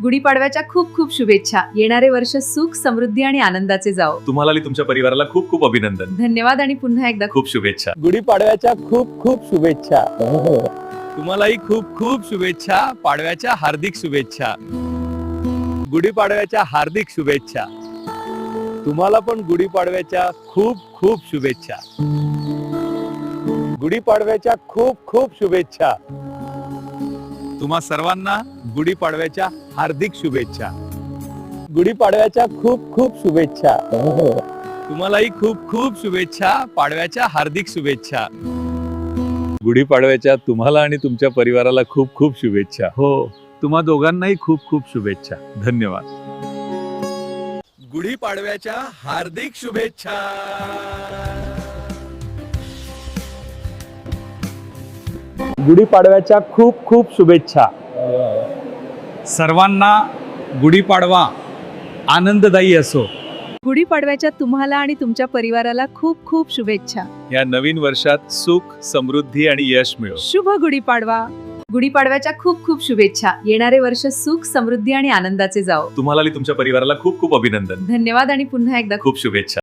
गुढीपाडव्याच्या खूप खूप शुभेच्छा. येणारे वर्ष सुख, समृद्धी आणि आनंदाचे जाओ. तुम्हाला आणि तुमच्या परिवाराला खूप खूप अभिनंदन. धन्यवाद आणि पुन्हा एकदा खूप शुभेच्छा. गुढीपाडव्याच्या खूप खूप शुभेच्छा. तुम्हालाही खूप खूप शुभेच्छा. पाडव्याच्या हार्दिक शुभेच्छा. गुढीपाडव्याच्या हार्दिक शुभेच्छा. तुम्हाला पण गुढीपाडव्याच्या खूप खूप शुभेच्छा. गुढीपाडव्याच्या खूप खूप शुभेच्छा. तुम्हा सर्वांना गुढीपाडव्याच्या हार्दिक शुभेच्छा. गुढीपाडव्याच्या खूप खूप शुभेच्छा. तुम्हालाही खूप खूप शुभेच्छा. पाडव्याच्या हार्दिक शुभेच्छा. गुढीपाडव्याच्या तुम्हाला आणि तुमच्या परिवाराला खूप खूप शुभेच्छा. हो, तुम्हा दोघांनाही खूप खूप शुभेच्छा. धन्यवाद. गुढीपाडव्याच्या हार्दिक शुभेच्छा. गुढीपाडव्याच्या खूप खूप शुभेच्छा. सर्वांना गुढीपाडवा आनंददायी असो. गुढीपाडव्याच्या तुम्हाला आणि तुमच्या परिवाराला खूप खूप शुभेच्छा. या नवीन वर्षात सुख, समृद्धी आणि यश मिळो. शुभ गुढीपाडवा. गुढीपाडव्याच्या खूप खूप शुभेच्छा. येणारे वर्ष सुख, समृद्धी आणि आनंदाचे जाओ. तुम्हाला आणि तुमच्या परिवाराला खूप खूप अभिनंदन. धन्यवाद आणि पुन्हा एकदा खूप शुभेच्छा.